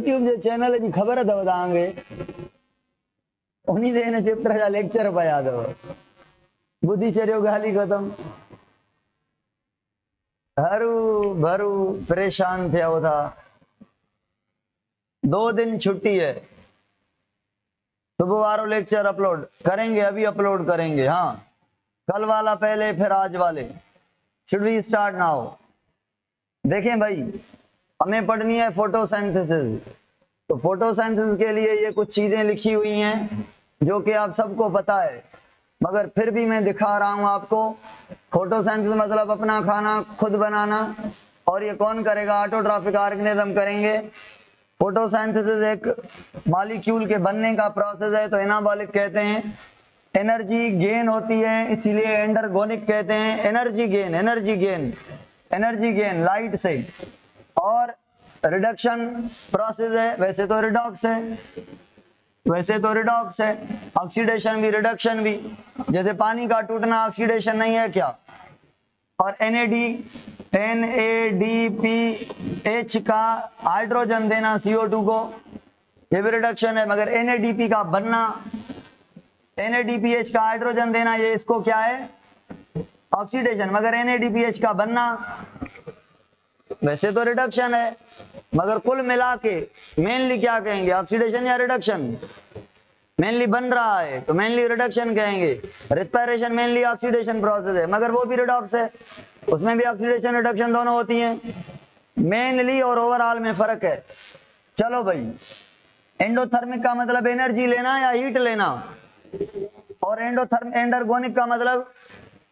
YouTube जो channel जी खबर अथव तव्हांखे उन्हीं ते हिन चैप्टर जा लेक्चर पिया अथव ॿुधी छॾियो ॻाल्हि ई ख़तम हरू भरू परेशान थियो था 2 दिन छुट्टी है सुबह वालों लेक्चर अपलोड करेंगे अभी अपलोड करेंगे हाँ कल वाला पहले फिर आज वाले शुड वी स्टार्ट नाउ देखें भाई हमें पढ़नी है फोटोसिंथेसिस तो फोटोसिंथेसिस के लिए ये कुछ चीजें लिखी हुई हैं जो कि आप सबको पता है मगर फिर भी मैं दिखा रहा हूं आपको फोटोसिंथेसिस मतलब अपना खाना खुद बनाना और ये कौन करेगा ऑटोट्रॉफिक ऑर्गेनिज्म करेंगे फोटोसिंथेसिस एक मॉलिक्यूल के बनने का प्रोसेस है तो एनाबॉलिक कहते हैं एनर्जी गेन होती है इसीलिए एंडरगोनिक कहते हैं एनर्जी गेन लाइट से और रिडक्शन प्रोसेस है वैसे तो रिडॉक्स है ऑक्सीडेशन भी रिडक्शन भी जैसे पानी का टूटना ऑक्सीडेशन नहीं है क्या और NADPH का हाइड्रोजन देना CO2 को ये भी रिडक्शन है मगर NADP का बनना NADPH का हाइड्रोजन देना ये इसको क्या है ऑक्सीडेशन मगर NADPH का बनना वैसे तो रिडक्शन है मगर कुल मिला के मेनली क्या कहेंगे ऑक्सीडेशन या रिडक्शन मेनली बन रहा है तो मेनली रिडक्शन कहेंगे रेस्पिरेशन मेनली ऑक्सीडेशन प्रोसेस है मगर वो भी रिडॉक्स है उसमें भी ऑक्सीडेशन रिडक्शन दोनों होती हैं मेनली और ओवरऑल में फर्क है चलो भाई एंडोथर्मिक का मतलब एनर्जी लेना या हीट लेना और एंडरगोनिक का मतलब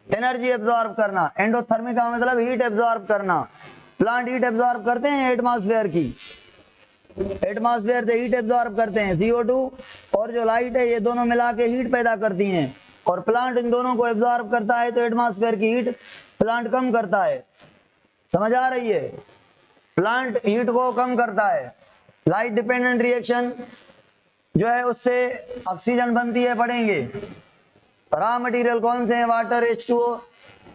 एनर्जी एब्जॉर्ब करना एंडोथर्मिक का मतलब हीट एब्जॉर्ब करना प्लांट हीट एब्जॉर्ब करते हैं एटमॉस्फेयर से हीट एब्जॉर्ब करते हैं CO2 और जो लाइट है ये दोनों मिला के हीट पैदा करती हैं और प्लांट इन दोनों को एब्जॉर्ब करता है तो एटमॉस्फेयर की हीट प्लांट कम करता है समझ आ रही है प्लांट हीट को कम करता है लाइट डिपेंडेंट रिएक्शन जो है उससे ऑक्सीजन बनती है पढ़ेंगे रॉ मटेरियल कौन से हैं वाटर H2O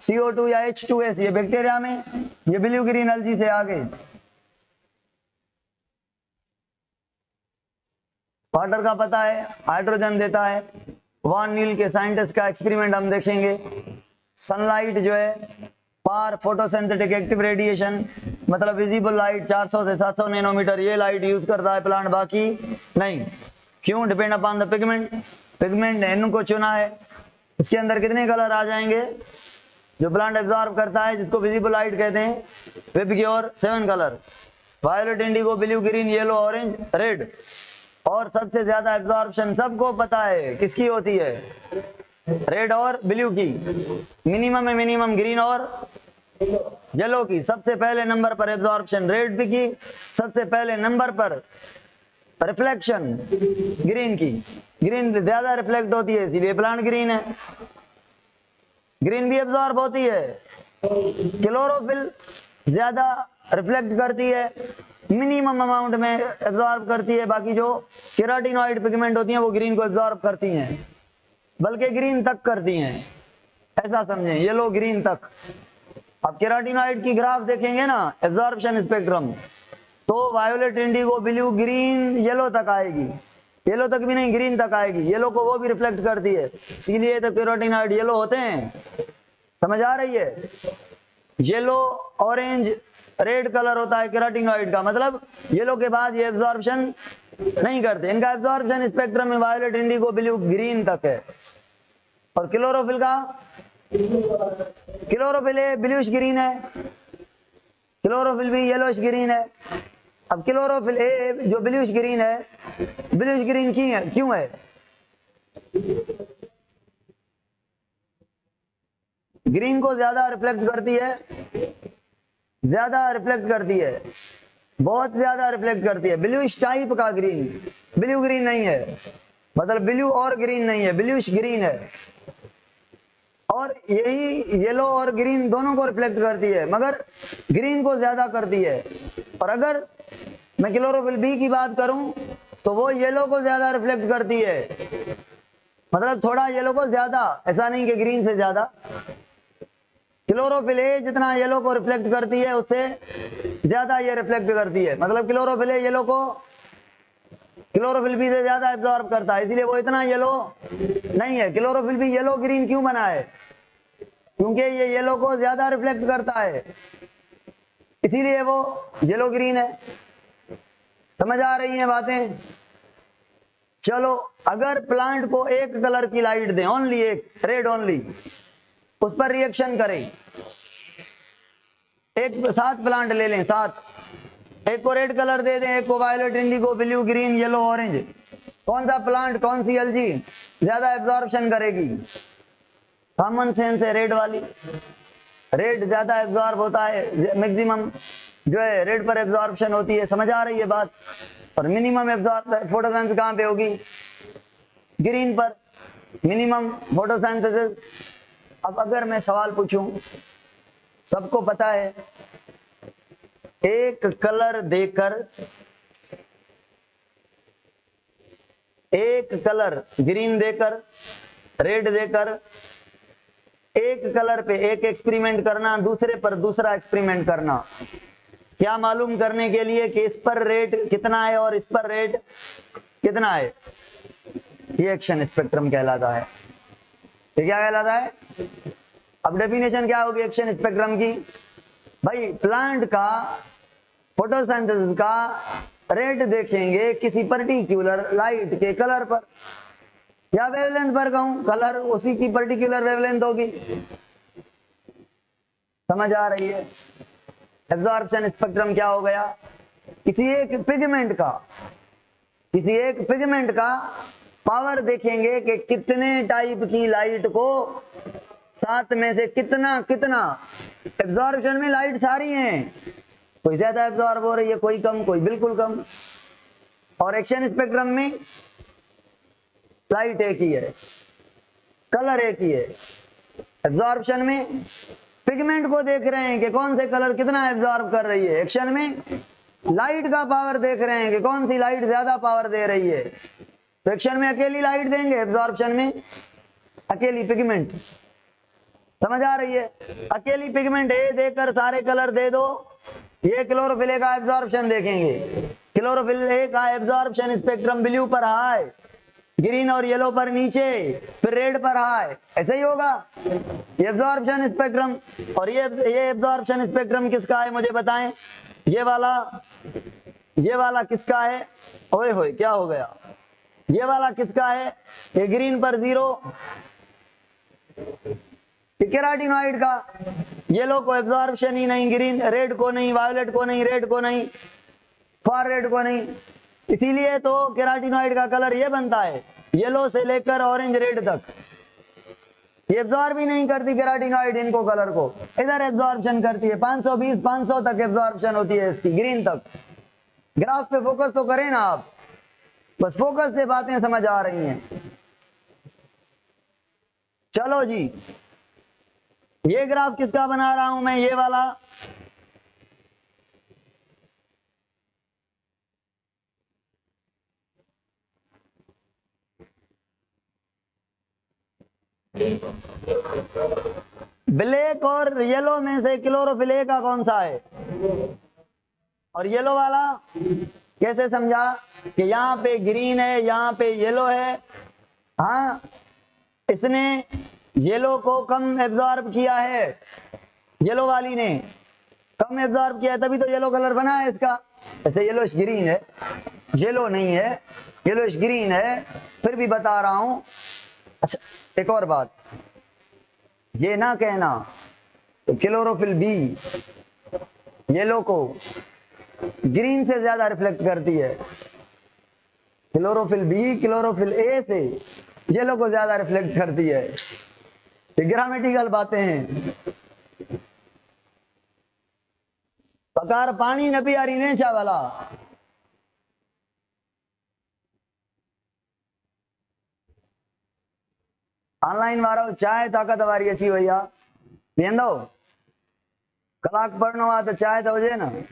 CO2 या H2S ये बैक्टीरिया में ये ब्लू ग्रीन एल्गी से आगे वाटर का पता है हाइड्रोजन देता है वॉन नील के साइंटिस्ट का एक्सपेरिमेंट हम देखेंगे सनलाइट जो है पार फोटोसिंथेटिक एक्टिव रेडिएशन मतलब विजिबल लाइट 400 से 700 नैनोमीटर ये लाइट यूज करता है प्लांट बाकी नहीं क्यों डिपेंड अपॉन द पिगमेंट ने इनको चुना है इसके अंदर कितने कलर आ जाएंगे जो प्लांट एब्जॉर्ब करता है जिसको विजिबल लाइट कहते हैं VIBGYOR 7 colour violet indigo blue green yellow orange red और सबसे ज्यादा एब्जॉर्प्शन सबको पता है किसकी होती है रेड और ब्लू की मिनिमम है मिनिमम ग्रीन और येलो की सबसे पहले नंबर पर एब्जॉर्प्शन रेड की सबसे पहले नंबर पर रिफ्लेक्शन ग्रीन की ग्रीन ज्यादा रिफ्लेक्ट होती है इसीलिए प्लांट ग्रीन है ग्रीन भी एब्जॉर्ब होती है क्लोरोफिल ज्यादा रिफ्लेक्ट करती है मिनिमम अमाउंट में एब्जॉर्ब करती है बाकी जो केराटिनॉइड पिगमेंट होती हैं वो ग्रीन को एब्जॉर्ब करती हैं बल्कि ग्रीन तक करती हैं ऐसा समझें येलो ग्रीन तक अब केराटिनॉइड की ग्राफ देखेंगे ना एब्जॉर्प्शन स्पेक्ट्रम तो violet Indigo blue green yellow तक आएगी येलो तक भी नहीं ग्रीन तक आएगी येलो को वो भी रिफ्लेक्ट करती है इसीलिए तो केराटिनॉइड येलो होते हैं समझ आ रही है येलो ऑरेंज रेड कलर होता है केराटिनॉइड का मतलब येलो के बाद ये एब्जॉर्प्शन नहीं करते इनका एब्जॉर्प्शन स्पेक्ट्रम में वायोलेट इंडिगो ब्लू ग्रीन तक है और क्लोरोफिल का क्लोरोफिल ब्लूइश ग्रीन है क्लोरोफिल भी येलोइश ग्रीन है अब क्लोरोफिल ए जो ब्लूइश ग्रीन क्यों है ग्रीन को ज्यादा रिफ्लेक्ट करती है बहुत ज्यादा रिफ्लेक्ट करती है ब्लूइश टाइप का ग्रीन ब्लू ग्रीन नहीं है मतलब ब्लू और ग्रीन नहीं है ब्लूइश ग्रीन है और यही येलो और ग्रीन दोनों को रिफ्लेक्ट करती है मगर ग्रीन को ज्यादा करती है और अगर मैं क्लोरोफिल बी की बात करूं तो वो येलो को ज्यादा रिफ्लेक्ट करती है मतलब थोड़ा येलो को ज्यादा ऐसा नहीं कि ग्रीन से ज्यादा क्लोरोफिल ए जितना येलो को रिफ्लेक्ट करती है उससे ज्यादा ये रिफ्लेक्ट करती है मतलब क्लोरोफिल ए येलो को क्लोरोफिल बी से ज्यादा एब्जॉर्ब करता है, इसलिए वो इतना येलो नहीं है। क्लोरोफिल बी येलो ग्रीन क्यों बना है? क्योंकि ये येलो को ज्यादा रिफ्लेक्ट करता है, इसीलिए वो येलो ग्रीन है। समझ आ रही हैं बातें? चलो, अगर प्लांट को एक कलर की लाइट दें, ओनली एक, रेड ओनली, उस पर रिएक्शन करें, एक 7 प्लांट ले लें, 7, एक को रेड कलर दे दें, एक को violet, indigo, blue, green, yellow, orange, कौन सा प्लांट, कौन सी एलजी ज्यादा एब्जॉर्प्शन करेगी? कॉमन सेंस है, रेड वाली। रेड ज्यादा एब्जॉर्ब होता है, मैक्सिमम जो है रेड पर एब्जॉर्प्शन होती है। समझ आ रही है बात? और मिनिमम एब्जॉर्ब फोटोसेंस कहां पे होगी? ग्रीन पर, मिनिमम फोटोसिंथेसिस। अब अगर मैं सवाल पूछूं, सबको पता है एक कलर देकर, एक कलर ग्रीन देकर, रेड देकर, एक कलर पे एक एक्सपेरिमेंट करना, दूसरे पर दूसरा एक्सपेरिमेंट करना, क्या मालूम करने के लिए कि इस पर रेट कितना है और इस पर रेट कितना है? ये एक्शन स्पेक्ट्रम कहलाता है। ये क्या कहलाता है? अब डेफिनेशन क्या होगी एक्शन स्पेक्ट्रम की? भाई प्लांट का फोटोसिंथेसिस का रेट देखेंगे किसी पर्टिकुलर लाइट के कलर पर या वेवलेंथ पर, कहूं कलर उसी की पर्टिकुलर वेवलेंथ होगी। समझ आ रही है? एब्जॉर्प्शन स्पेक्ट्रम क्या हो गया? किसी एक पिगमेंट का पावर देखेंगे कि कितने टाइप की लाइट को 7 में से कितना एब्जॉर्प्शन में लाइट सारी हैं, कोई ज्यादा एब्जॉर्ब हो रही है, कोई कम, कोई बिल्कुल कम। और एक्शन स्पेक्ट्रम में लाइट एक ही है, कलर एक ही है। एब्जॉर्प्शन में पिगमेंट को देख रहे हैं कि कौन से कलर कितना एब्जॉर्ब कर रही है, एक्शन में लाइट का पावर देख रहे हैं कि कौन सी लाइट ज्यादा पावर दे रही है। तो एक्शन में अकेली लाइट देंगे, एब्जॉर्प्शन में अकेली पिगमेंट। समझ आ रही है? अकेली पिगमेंट ए देकर सारे कलर दे दो, ये क्लोरोफिल ए का एब्जॉर्प्शन देखेंगे। क्लोरोफिल ए का एब्जॉर्प्शन स्पेक्ट्रम ब्लू पर हाई, ग्रीन और येलो पर नीचे, फिर रेड पर हाई, ऐसे ही होगा ये एब्जॉर्प्शन स्पेक्ट्रम। और ये एब्जॉर्प्शन स्पेक्ट्रम किसका है मुझे बताएं? ये वाला किसका है? ओए होए क्या हो गया? ये वाला किसका है? ये ग्रीन पर 0, केराटिनॉइड का। येलो को एब्जॉर्प्शन ही नहीं, ग्रीन, रेड को नहीं, वायलेट को नहीं, रेड को नहीं, फार रेड को नहीं, इसीलिए तो केराटिनॉइड का कलर ये बनता है, येलो से लेकर ऑरेंज रेड तक। ये एब्जॉर्ब ही नहीं करती केराटिनॉइड इनको, कलर को इधर एब्जॉर्प्शन करती है। 520 500 तक एब्जॉर्प्शन होती है इसकी, ग्रीन तक। ग्राफ पे फोकस तो करें ना आप, बस फोकस से बातें समझ आ रही हैं। चलो जी, ये ग्राफ किसका बना रहा हूं मैं? ये वाला ब्लैक और येलो में से क्लोरोफिल ए का कौन सा है? और येलो वाला कैसे समझा कि यहाँ पे ग्रीन है, यहाँ पे येलो है? हाँ, इसने येलो को कम एब्जॉर्ब किया है, येलो वाली ने कम एब्जॉर्ब किया है, तभी तो येलो कलर बना है इसका। ऐसे येलोइश ग्रीन है, येलो नहीं है, येलोइश ग्रीन है, फिर भी बता रहा हूं। अच्छा, एक और बात, ये ना कहना तो क्लोरोफिल बी येलो को ग्रीन से ज्यादा रिफ्लेक्ट करती है, क्लोरोफिल बी क्लोरोफिल ए से येलो को ज्यादा रिफ्लेक्ट करती है। ये ग्रामेटिकल बातें हैं। पकार पानी न पियारी ने चावला। ऑनलाइन वारो चाय ताकत वारी अची वई आहे, पीअंदो? कलाक पढ़नो आहे त चाय त हुजे न।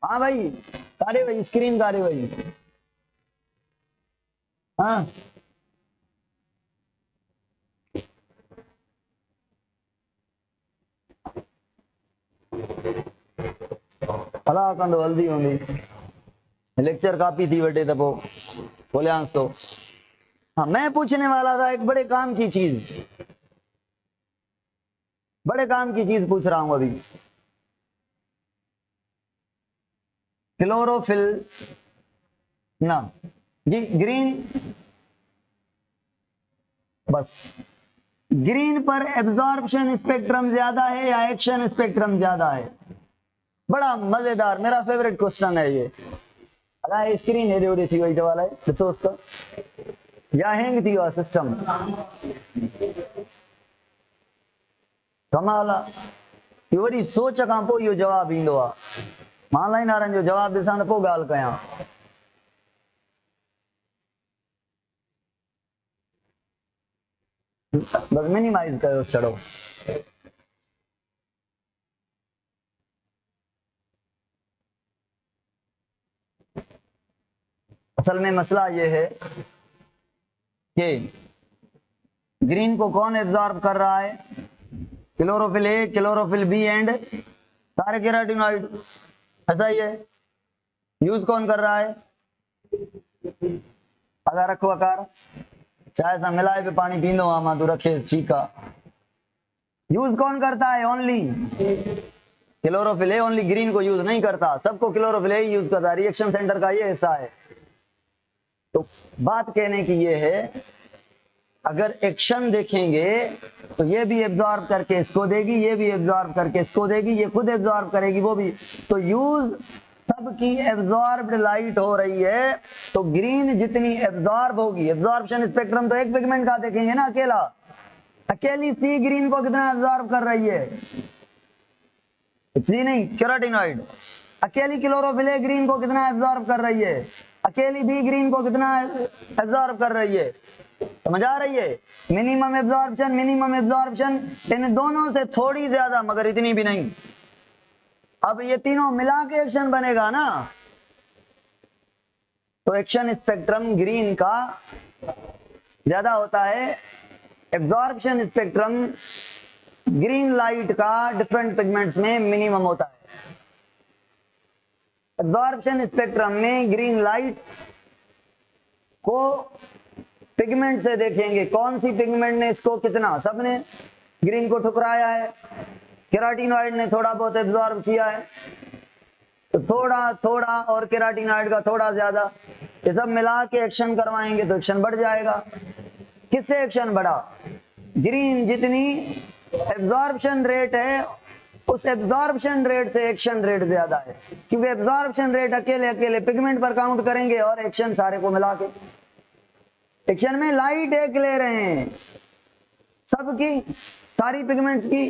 हाँ भाई, कारे वई स्क्रीन, कारे वई? हाँ, अला कंद हल्दी होंगी लेक्चर कापी थी बेटे तब बोलियांस तो। हाँ मैं पूछने वाला था एक बड़े काम की चीज, बड़े काम की चीज पूछ रहा हूं अभी। क्लोरोफिल ना ग्रीन, बस ग्रीन पर एब्जॉर्प्शन स्पेक्ट्रम ज्यादा है या एक्शन स्पेक्ट्रम ज्यादा है? बड़ा मजेदार, मेरा फेवरेट क्वेश्चन है ये। अरे स्क्रीन है रही थी वही वाला है रिसोर्स का या हैंग थी वह सिस्टम कमाला ये वरी सोच खां पोइ इहो जवाब ईंदो आहे। मां लाइन वारनि जो जवाब ॾिसां त पोइ ॻाल्हि कयां। बस मिनिमाइज कयो छड़ो। असल में मसला ये है कि ग्रीन को कौन एब्जॉर्ब कर रहा है? Chlorophyll a, chlorophyll b and सारे केराटिनॉइड, ऐसा ही है। यूज कौन कर रहा है? अगर रखो आकार चाय सा मिलाए पे पानी पींदो आमा तू रखे चीका। यूज कौन करता है? Only chlorophyll A only green को यूज नहीं करता, सबको क्लोरोफिल ए यूज करता है। रिएक्शन सेंटर का ये हिस्सा है। तो बात कहने की ये है अगर एक्शन देखेंगे तो ये भी एब्जॉर्ब करके इसको देगी, ये भी एब्जॉर्ब करके इसको देगी, ये खुद एब्जॉर्ब करेगी वो भी। तो यूज सबकी एब्जॉर्ब्ड लाइट हो रही है। तो ग्रीन जितनी एब्जॉर्ब होगी, एब्जॉर्प्शन स्पेक्ट्रम तो एक पिगमेंट का देखेंगे ना अकेला, अकेली सी ग्रीन को कितना एब्जॉर्ब कर रही है? सी नहीं केराटिनॉइड। अकेली क्लोरोफिल ए ग्रीन को कितना एब्जॉर्ब कर रही है? अकेली बी ग्रीन को कितना एब्जॉर्ब कर रही है? समझ आ रही है? मिनिमम एब्जॉर्प्शन इन दोनों से थोड़ी ज्यादा मगर इतनी भी नहीं। अब ये तीनों मिला के एक्शन बनेगा ना, तो एक्शन स्पेक्ट्रम ग्रीन का ज्यादा होता है। एब्जॉर्प्शन स्पेक्ट्रम ग्रीन लाइट का डिफरेंट पिगमेंट्स में मिनिमम होता है। एब्जॉर्प्शन स्पेक्ट्रम में ग्रीन लाइट को पिगमेंट से देखेंगे, कौन सी पिगमेंट ने इसको कितना, सबने ग्रीन को ठुकराया है, केराटिनॉइड ने थोड़ा बहुत एब्जॉर्ब किया है, तो थोड़ा थोड़ा और केराटिनॉइड का थोड़ा ज्यादा, ये सब मिला के एक्शन करवाएंगे तो एक्शन बढ़ जाएगा। किससे एक्शन बढ़ा? ग्रीन जितनी एब्जॉर्प्शन रेट है उस एब्जॉर्प्शन रेट से एक्शन रेट ज्यादा है, क्योंकि एब्जॉर्प्शन रेट अकेले अकेले पिगमेंट पर काउंट करेंगे और एक्शन सारे को मिला के। एक्शन में लाइट एक ले रहे हैं सबकी, सारी पिगमेंट्स की।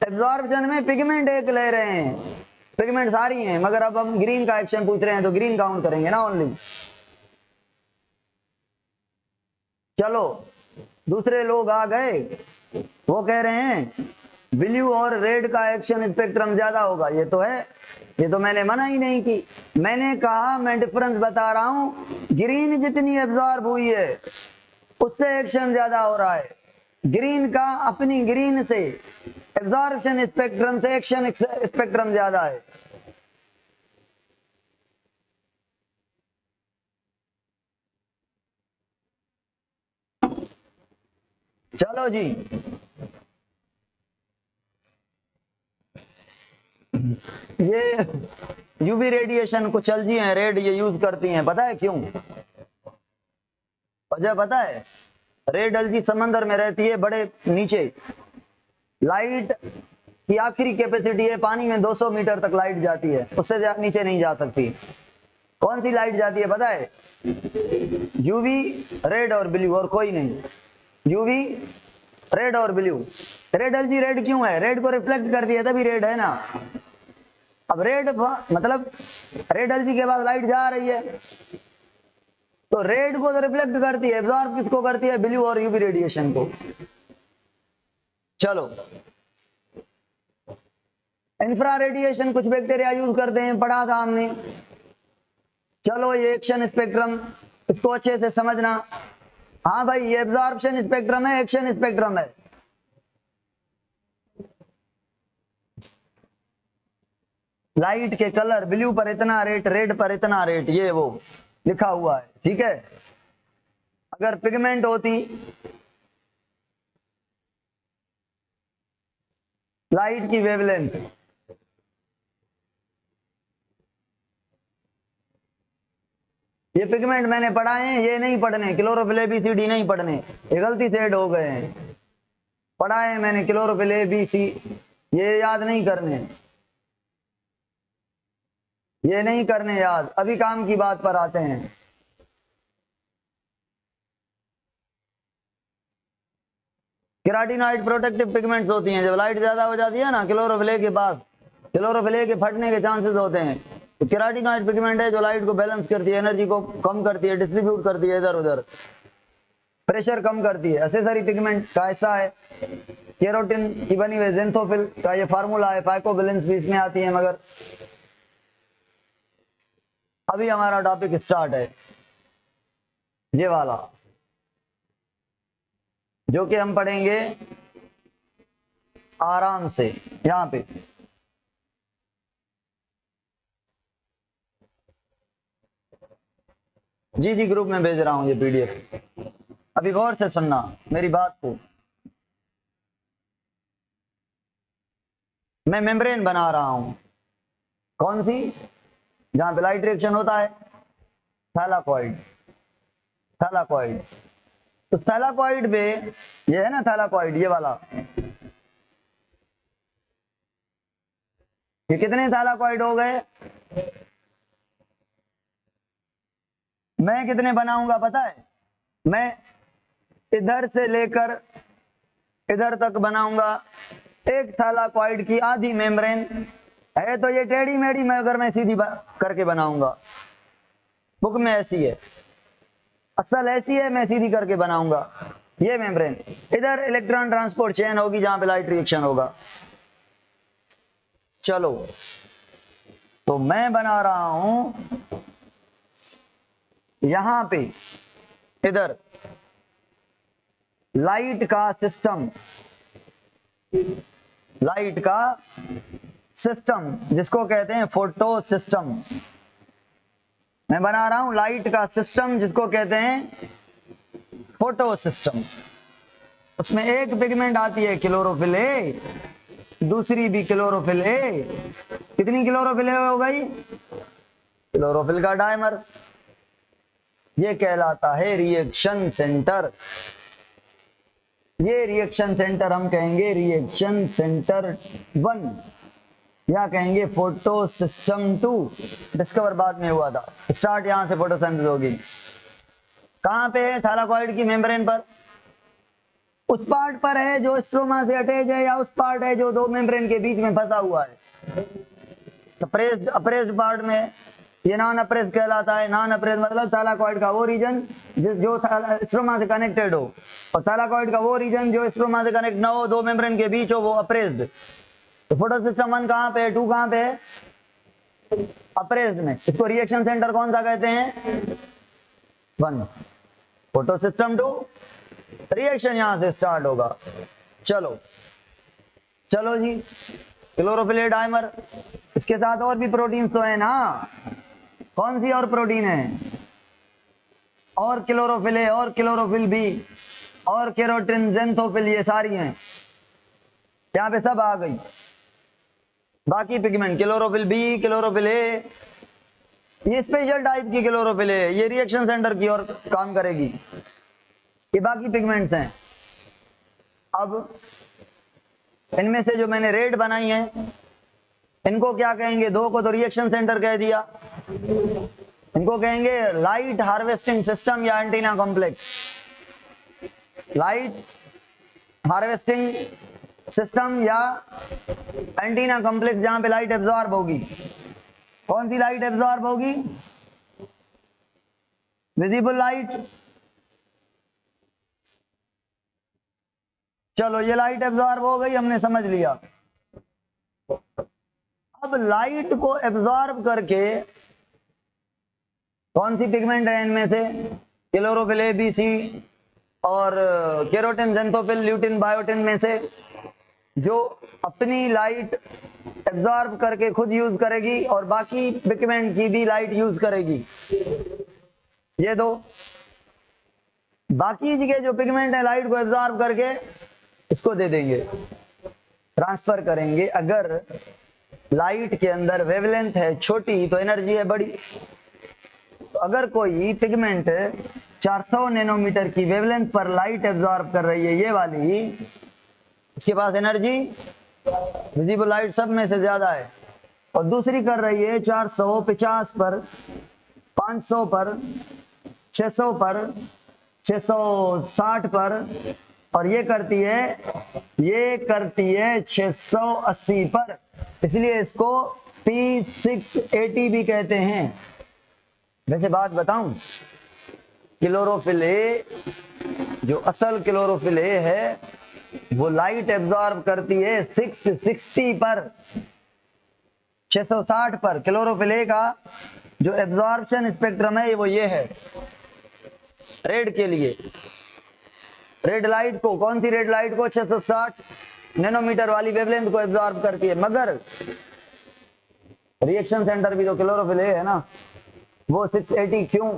एब्जॉर्प्शन में पिगमेंट एक ले रहे हैं, पिगमेंट सारी हैं, मगर अब हम ग्रीन का एक्शन पूछ रहे हैं तो ग्रीन काउंट करेंगे ना ओनली। चलो दूसरे लोग आ गए, वो कह रहे हैं ब्लू और रेड का एक्शन स्पेक्ट्रम ज्यादा होगा। ये तो है, ये तो मैंने मना ही नहीं की। मैंने कहा मैं डिफरेंस बता रहा हूं, ग्रीन जितनी एब्जॉर्ब हुई है उससे एक्शन ज्यादा हो रहा है। ग्रीन का अपनी ग्रीन से एब्जॉर्प्शन स्पेक्ट्रम से एक्शन स्पेक्ट्रम ज्यादा है। चलो जी, ये यूवी रेडिएशन कुछ एलजी हैं रेड ये यूज करती हैं, पता है क्यों? वजह पता है? रेड एलजी समंदर में रहती है बड़े नीचे, लाइट की आखिरी कैपेसिटी है पानी में 200 मीटर तक लाइट जाती है, उससे नीचे नहीं जा सकती। कौन सी लाइट जाती है पता है? यूवी, रेड और ब्लू, और कोई नहीं। यूवी, रेड और ब्लू। रेड एलजी रेड क्यों है? रेड को रिफ्लेक्ट कर दिया तभी रेड है ना। अब रेड मतलब रेड एलजी के बाद लाइट जा रही है तो रेड को तो रिफ्लेक्ट करती है, एब्जॉर्ब किसको करती है? ब्लू और यूवी रेडिएशन को। चलो इंफ्रा रेडिएशन कुछ बैक्टीरिया यूज करते हैं, पढ़ा था हमने। चलो ये एक्शन स्पेक्ट्रम इसको अच्छे से समझना। हाँ भाई ये एब्जॉर्प्शन स्पेक्ट्रम है, एक्शन स्पेक्ट्रम है। लाइट के कलर, ब्लू पर इतना रेट, रेड पर इतना रेट, ये वो लिखा हुआ है, ठीक है। अगर पिगमेंट होती लाइट की वेवलेंथ, ये पिगमेंट मैंने पढ़ाए हैं, ये नहीं पढ़ने, क्लोरोफिल एबीसीडी नहीं पढ़ने, ये गलती से ऐड हो गए हैं। पढ़ाए हैं मैंने क्लोरोफिल एबीसी, ये याद नहीं करने, ये नहीं करने याद। अभी काम की बात पर आते हैं। केराटिनॉइड प्रोटेक्टिव पिगमेंट्स होती हैं, जब लाइट ज्यादा हो जाती है ना क्लोरोफिल ए के पास, क्लोरोफिल ए के फटने के चांसेस होते हैं। तो केराटिनॉइड पिगमेंट है जो लाइट को बैलेंस करती है, एनर्जी को कम करती है, डिस्ट्रीब्यूट करती है इधर उधर, प्रेशर कम करती है। एसेसरी पिगमेंट का ऐसा है, केरोटिन की बनी हुई जेंथोफिल का ये फार्मूला है, फाइकोवैलेंस भी इसमें आती है। मगर अभी हमारा टॉपिक स्टार्ट है ये वाला, जो कि हम पढ़ेंगे आराम से यहां पे। जी जी, ग्रुप में भेज रहा हूं ये पीडीएफ, अभी गौर से सुनना मेरी बात को। मैं मेम्ब्रेन बना रहा हूं, कौन सी, जहां पे लाइट रिएक्शन होता है, थैलाकॉइड, थैलाकॉइड। तो थैलाकॉइड पे ये है ना, थैलाकॉइड ये वाला, ये कितने थैलाकॉइड हो गए, मैं कितने बनाऊंगा पता है, मैं इधर से लेकर इधर तक बनाऊंगा एक थैलाकॉइड की आधी मेम्ब्रेन है। तो ये टेढ़ी मेढ़ी मैं अगर मैं सीधी करके बनाऊंगा, बुक में ऐसी है, असल ऐसी है, मैं सीधी करके बनाऊंगा ये मेम्ब्रेन। इधर इलेक्ट्रॉन ट्रांसपोर्ट चेन होगी जहां पे लाइट रिएक्शन होगा। चलो, तो मैं बना रहा हूं यहां पे इधर लाइट का सिस्टम, लाइट का सिस्टम जिसको कहते हैं फोटो सिस्टम। मैं बना रहा हूं लाइट का सिस्टम जिसको कहते हैं फोटो सिस्टम। उसमें एक पिगमेंट आती है क्लोरोफिल ए, दूसरी भी क्लोरोफिल ए। कितनी क्लोरोफिल ए हो गई, क्लोरोफिल का डायमर, ये कहलाता है रिएक्शन सेंटर। ये रिएक्शन सेंटर हम कहेंगे रिएक्शन सेंटर 1 या कहेंगे फोटो सिस्टम 2। डिस्कवर बाद में हुआ था, स्टार्ट यहां से फोटोसिंथेसिस होगी। कहां पे है, थैलाकॉइड की मेम्ब्रेन पर, उस पार्ट पर है जो स्ट्रोमा से अटैच है, या उस पार्ट है जो दो मेम्ब्रेन के बीच में फंसा हुआ है। अप्रेस्ड, अप्रेस्ड पार्ट में ये नॉन अप्रेस्ड कहलाता है। नॉन अप्रेस्ड मतलब थैलाकॉइड का वो रीजन जो स्ट्रोमा से कनेक्टेड हो, और थैलाकॉइड का वो रीजन जो स्ट्रोमा से कनेक्ट ना हो, दो मेम्ब्रेन के बीच हो, वो अप्रेस्ड। तो फोटो सिस्टम 1 कहां पे है, 2 कहां पे है, अप्रेस्ड में। इसको रिएक्शन सेंटर कौन सा कहते हैं, 1। फोटो सिस्टम 2, रिएक्शन यहां से स्टार्ट होगा। चलो चलो जी, क्लोरोफिल ए डायमर, इसके साथ और भी प्रोटीन्स तो है ना, कौन सी और प्रोटीन है, और क्लोरोफिल ए और क्लोरोफिल बी और केरोटिन जेंथोफिल, ये सारी हैं यहां पे सब आ गई। बाकी pigment chlorophyll B, chlorophyll A, ये स्पेशल टाइप की क्लोरोफिल है, ये रिएक्शन सेंटर की ओर काम करेगी। ये बाकी पिगमेंट्स हैं। अब इनमें से जो मैंने रेड बनाई है, इनको क्या कहेंगे, 2 को तो रिएक्शन सेंटर कह दिया, इनको कहेंगे लाइट हार्वेस्टिंग सिस्टम या antenna complex. Light harvesting system या एंटीना कॉम्प्लेक्स, जहां पे लाइट एब्जॉर्ब होगी। कौन सी लाइट एब्जॉर्ब होगी, विजिबल लाइट। चलो, ये लाइट एब्जॉर्ब हो गई, हमने समझ लिया। अब लाइट को एब्जॉर्ब करके कौन सी पिगमेंट है इनमें से, क्लोरोफिल ए, बी, सी और केरोटिन जेंथोफिल ल्यूटिन बायोटिन में से जो अपनी लाइट एब्जॉर्ब करके खुद यूज करेगी और बाकी पिगमेंट की भी लाइट यूज करेगी। ये दो बाकी जगह जो पिगमेंट है लाइट को एब्जॉर्ब करके इसको दे देंगे, ट्रांसफर करेंगे। अगर लाइट के अंदर वेवलेंथ है छोटी तो एनर्जी है बड़ी। तो अगर कोई पिगमेंट 400 नैनोमीटर की वेवलेंथ पर लाइट एब्जॉर्ब कर रही है, ये वाली, इसके पास एनर्जी विजिबल लाइट सब में से ज्यादा है, और दूसरी कर रही है 450 पर, 500 पर, 600 पर, 660 पर, और ये करती है 680 पर, इसलिए इसको P680 भी कहते हैं। वैसे बात बताऊं, क्लोरोफिल ए, जो असल क्लोरोफिल ए है, वो लाइट एब्जॉर्ब करती है 660 पर, 660 पर। क्लोरोफिल ए का जो एब्जॉर्प्शन स्पेक्ट्रम है वो ये है। रेड के लिए, रेड लाइट को, कौन सी रेड लाइट को, 660 नैनोमीटर वाली वेवलेंथ को एब्जॉर्ब करती है। मगर रिएक्शन सेंटर भी तो क्लोरोफिल ए है ना, वो 680 क्यों?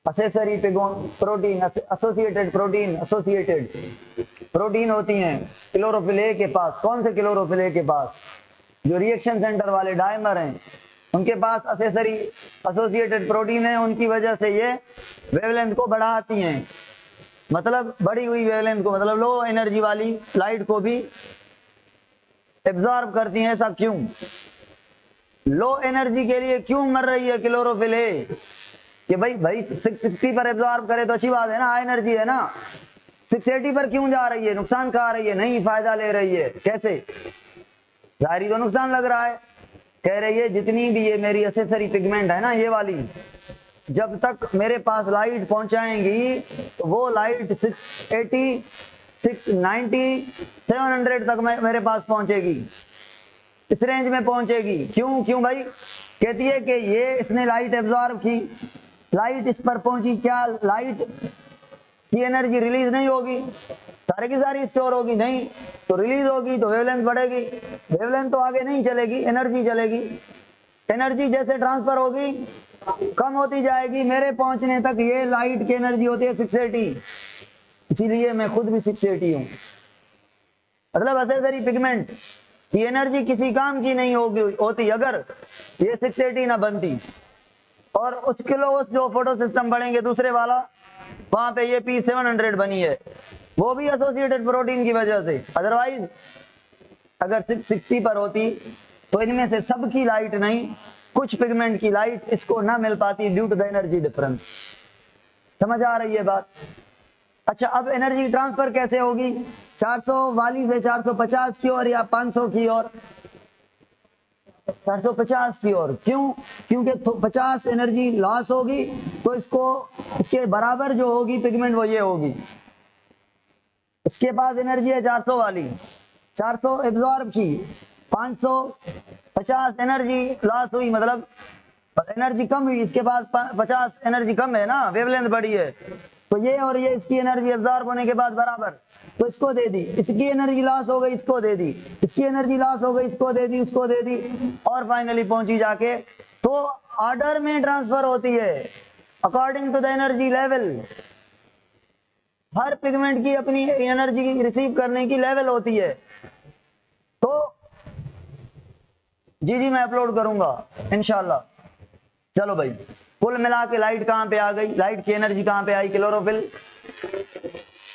असेसरी प्रोटीन, एसोसिएटेड प्रोटीन होती हैं क्लोरोफिल ए के पास। कौन से क्लोरोफिल ए के पास? जो रिएक्शन सेंटर वाले डायमर हैं उनके पास असेसरी एसोसिएटेड प्रोटीन है, उनकी वजह से ये वेवलेंथ को बढ़ाती हैं। मतलब बढ़ी हुई वेवलेंथ को, मतलब लो एनर्जी वाली लाइट को भी एब्जॉर्ब करती हैं। ऐसा क्यों? लो एनर्जी के लिए क्यों मर रही है क्लोरोफिल ए? कि भाई 660 पर एब्जॉर्ब करे तो अच्छी बात है ना, हाई एनर्जी है ना। 680 पर क्यों जा रही है? नुकसान खा रही है? नहीं, फायदा ले रही है। कैसे? जाहिर तो नुकसान लग रहा है। कह रही है जितनी भी ये मेरी एसेसरी पिगमेंट है ना, ये वाली, जब तक मेरे पास लाइट पहुंचाएंगी तो वो लाइट 680, 690, 700 तक मेरे पास पहुंचेगी, इस रेंज में पहुंचेगी। क्यों भाई? कहती है कि ये इसने लाइट एब्जॉर्ब की, लाइट इस पर पहुंची, क्या लाइट की एनर्जी रिलीज नहीं होगी? सारे की सारी स्टोर होगी? नहीं, तो रिलीज होगी तो वेवलेंथ बढ़ेगी। वेवलेंथ तो आगे नहीं चलेगी, एनर्जी चलेगी। एनर्जी जैसे ट्रांसफर होगी कम होती जाएगी, मेरे पहुंचने तक ये लाइट की एनर्जी होती है 680, इसीलिए मैं खुद भी 680 हूं। मतलब एसेसरी पिगमेंट की एनर्जी किसी काम की नहीं होती अगर ये 680 ना बनती। और उस जो फोटो सिस्टम बढ़ेंगे दूसरे वाला, वहां पे ये P700 बनी है, वो भी एसोसिएटेड प्रोटीन की वजह से। अदरवाइज अगर 660 पर होती तो इनमें से सबकी लाइट नहीं, कुछ पिगमेंट की लाइट इसको ना मिल पाती due to the energy difference. समझ आ रही है बात? अच्छा, अब एनर्जी ट्रांसफर कैसे होगी? 400 वाली से 450 की ओर या 500 की ओर? 450 की ओर। क्यों? क्योंकि 50 एनर्जी लॉस होगी तो इसके बराबर जो होगी पिगमेंट वो ये होगी। इसके पास एनर्जी है 400 वाली, 400 एब्जॉर्ब की, 550 एनर्जी लॉस हुई, मतलब एनर्जी कम हुई। इसके पास 50 एनर्जी कम है ना, वेवलेंथ बड़ी है, तो ये और ये इसकी एनर्जी एब्जॉर्ब होने के बाद बराबर, तो इसको दे दी। इसकी एनर्जी लॉस हो गई, इसको दे दी। इसकी एनर्जी लॉस हो गई, इसको दे दी, उसको दे दी, और फाइनली पहुंची जाके तो ऑर्डर में ट्रांसफर होती है according to the energy level. हर पिगमेंट की अपनी एनर्जी रिसीव करने की लेवल होती है। तो जी मैं अपलोड करूंगा इंशाल्लाह। चलो भाई, कुल मिला के लाइट कहां पे आ गई? लाइट की एनर्जी कहां पे आई? क्लोरोफिल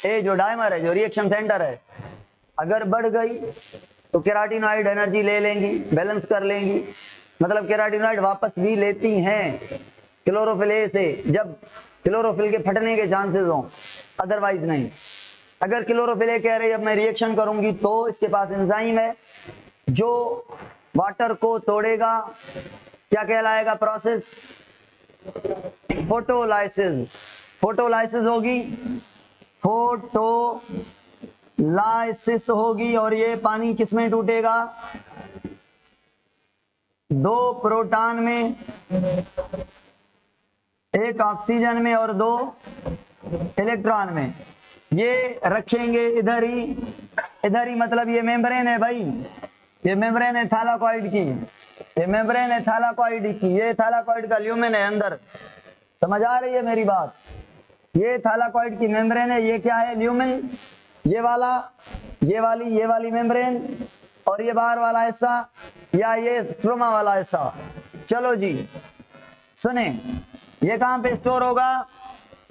ए जो डायमर है, जो रिएक्शन सेंटर है, अगर बढ़ गई तो केराटिनॉइड एनर्जी ले लेंगी, बैलेंस कर लेंगी। मतलब केराटिनॉइड वापस भी लेती हैं क्लोरोफिल ए से जब क्लोरोफिल के फटने के चांसेस हों, अदरवाइज नहीं। अगर क्लोरोफिल ए कह रही है अब मैं रिएक्शन करूंगी तो इसके पास एंजाइम है जो वाटर को तोड़ेगा। क्या कहलाएगा प्रोसेस? फोटोलाइसिस। फोटोलाइसिस होगी, फोटोलाइसिस होगी, और ये पानी किसमें टूटेगा? 2 प्रोटॉन में, 1 ऑक्सीजन में और 2 इलेक्ट्रॉन में। ये रखेंगे इधर ही मतलब ये मेम्ब्रेन है भाई, ये मेम्ब्रेन है थैलाकॉइड की, ये मेम्ब्रेन है थैलाकॉइड की, ये थैलाकॉइड का ल्यूमेन है अंदर। समझ आ रही है मेरी बात? ये थैलाकॉइड की मेम्ब्रेन है, ये क्या है? ल्यूमेन। ये वाला, ये वाली मेम्ब्रेन, और ये बाहर वाला हिस्सा या ये स्ट्रोमा वाला हिस्सा। चलो जी सुने, ये कहां पे स्टोर होगा?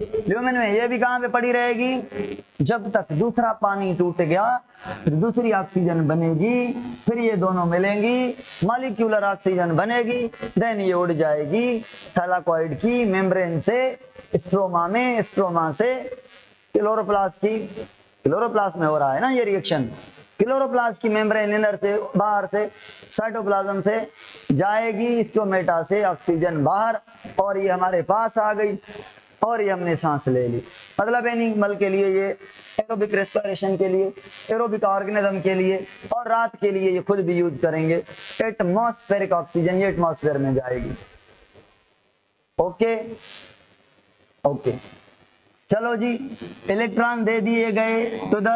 ल्यूमेन में। ये भी कहां पे पड़ी रहेगी? जब तक दूसरा पानी टूट गया, दूसरी ऑक्सीजन बनेगी, फिर ये दोनों मिलेंगी, मॉलिक्यूलर ऑक्सीजन बनेगी, देन ये उड़ जाएगी थैलाकॉइड की मेम्ब्रेन से स्ट्रोमा में, स्ट्रोमा से क्लोरोप्लास्ट की, क्लोरोप्लास्ट में हो रहा है ना ये रिएक्शन, क्लोरोप्लास्ट की मेम्ब्रेन इनर से, बाहर से साइटोप्लाज्म से जाएगी स्टोमेटा से ऑक्सीजन बाहर, और ये हमारे पास आ गई, और ये हमने सांस ले ली। मतलब एनिमल के लिए ये एरोबिक रेस्पिरेशन के लिए, एरोबिक ऑर्गेनिज्म के लिए, और रात के लिए ये खुद भी यूज करेंगे। एटमॉस्फेरिक ऑक्सीजन ये एटमॉस्फेयर में जाएगी। ओके ओके, चलो जी, इलेक्ट्रॉन दे दिए गए टू द,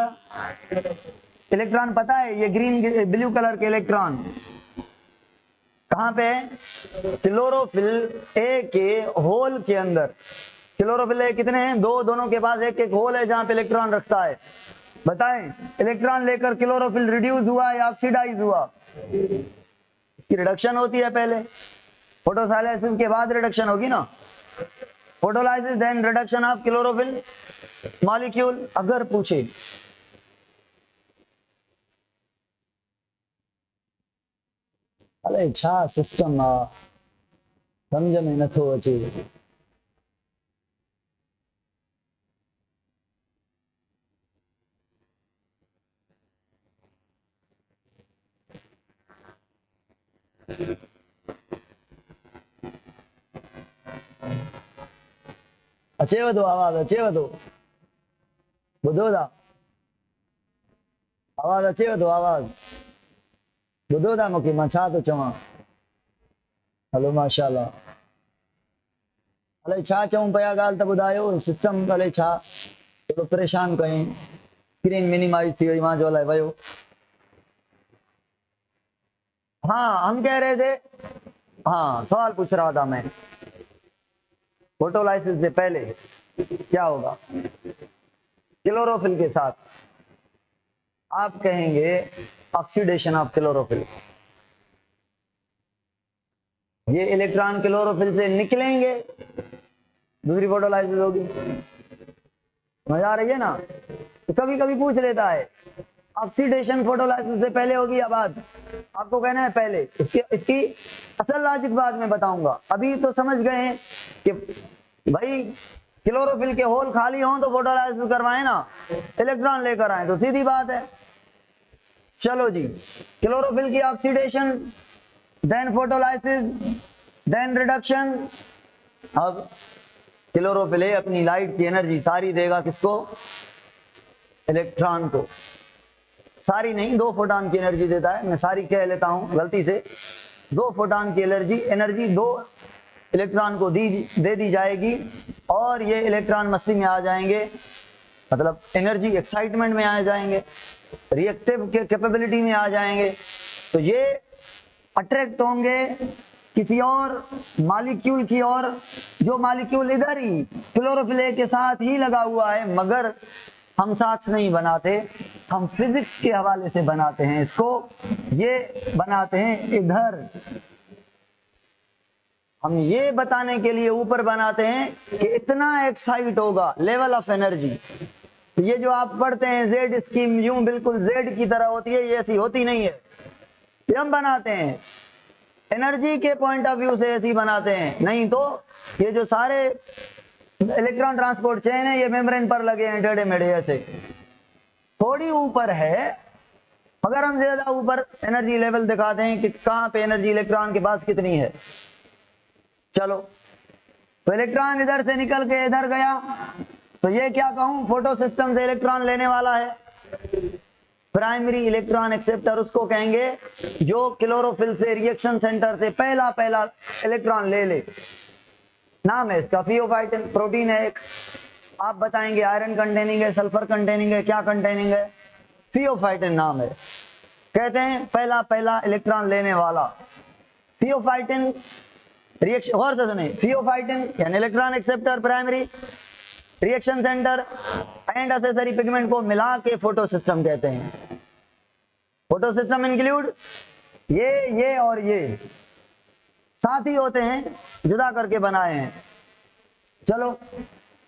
इलेक्ट्रॉन पता है ये ग्रीन ब्लू कलर के इलेक्ट्रॉन कहां पे है? क्लोरोफिल ए के होल के अंदर। क्लोरोफिल ए कितने हैं? दो, दोनों के पास एक एक होल है जहां पे इलेक्ट्रॉन रखता है। बताएं, इलेक्ट्रॉन लेकर क्लोरोफिल रिड्यूस हुआ या ऑक्सीडाइज हुआ? इसकी रिडक्शन होती है पहले, फोटोसिंथेसिस के बाद रिडक्शन होगी ना, photolysis then reduction of chlorophyll molecule. अगर पूछे अरे छा सिस्टम समझ में नथो अचे, अचेव थो आवाज़, अचेव थो, ॿुधो था आवाज़, अचेव थो आवाज़, ॿुधो था मूंखे मां छा थो चवां? हलो माशाल्लाह। अलाए छा चऊं पिया, ॻाल्हि त ॿुधायो। सिस्टम अलाए छा थोड़ो परेशान कयईं, स्क्रीन मिनिमाइज थी वई, मां जो अलाए वियो। हाँ हम कह रहे थे, हाँ सवाल पूछ रहा था मैं, फोटोलाइसिस से पहले क्या होगा? क्लोरोफिल के साथ आप कहेंगे ऑक्सीडेशन ऑफ क्लोरोफिल। ये इलेक्ट्रॉन क्लोरोफिल से निकलेंगे, दूसरी फोटोलाइसिस होगी। मजा आ रही है ना? तो कभी कभी पूछ लेता है ऑक्सीडेशन फोटोलाइसिस से पहले होगी या बाद? आपको कहना है पहले। इसकी असल लॉजिक बाद में बताऊंगा, अभी तो समझ गए हैं कि भाई क्लोरोफिल के होल खाली हों तो फोटोलाइसिस करवाएं ना, इलेक्ट्रॉन लेकर आए तो सीधी बात है। चलो जी, क्लोरोफिल की oxidation, then photolysis, then reduction. अब क्लोरोफिल अपनी लाइट की एनर्जी सारी देगा किसको? इलेक्ट्रॉन को। सारी नहीं, 2 फोटॉन की एनर्जी देता है, मैं सारी कह लेता हूं गलती से। 2 फोटॉन की एनर्जी 2 इलेक्ट्रॉन को दे दी जाएगी, और ये इलेक्ट्रॉन मस्ती में आ जाएंगे, मतलब एनर्जी एक्साइटमेंट में आ जाएंगे, रिएक्टिव कैपेबिलिटी में आ जाएंगे। तो ये अट्रैक्ट होंगे किसी और मॉलिक्यूल की ओर, जो मॉलिक्यूल इधर ही क्लोरोफिल के साथ ही लगा हुआ है, मगर हम साथ नहीं बनाते, हम फिजिक्स के हवाले से बनाते हैं इसको। ये बनाते हैं इधर, हम ये बताने के लिए ऊपर बनाते हैं कि इतना एक्साइट होगा, लेवल ऑफ एनर्जी। ये जो आप पढ़ते हैं जेड स्कीम, यूं बिल्कुल जेड की तरह होती है, ये ऐसी होती नहीं है। ये हम बनाते हैं एनर्जी के पॉइंट ऑफ व्यू से, ऐसी बनाते हैं। नहीं तो ये जो सारे इलेक्ट्रॉन ट्रांसपोर्ट चेन है, ये मेम्ब्रेन पर लगे हैं टेढ़े मेढ़े ऐसे, थोड़ी ऊपर है, मगर हम ज्यादा ऊपर एनर्जी लेवल दिखाते हैं कि कहां पे एनर्जी इलेक्ट्रॉन के पास कितनी है। चलो, तो इलेक्ट्रॉन इधर से निकल के इधर गया, तो ये क्या कहूं, फोटो सिस्टम से इलेक्ट्रॉन लेने वाला है। प्राइमरी इलेक्ट्रॉन एक्सेप्टर उसको कहेंगे जो क्लोरोफिल से रिएक्शन सेंटर से पहला इलेक्ट्रॉन ले ले। नाम है इसका फियोफाइटिन, प्रोटीन है एक। आप बताएंगे आयरन कंटेनिंग है, सल्फर कंटेनिंग है, क्या कंटेनिंग है? फियोफाइटिन नाम है। कहते हैं पहला पहला इलेक्ट्रॉन लेने वाला। थियोफाइटिन रिएक्शन, और से सुनिए, थियोफाइटिन यानी electron acceptor, primary reaction centre and accessory pigment को मिला के फोटो सिस्टम कहते हैं। फोटो सिस्टम इंक्लूड ये और ये साथ ही होते हैं, जुदा करके बनाए हैं। चलो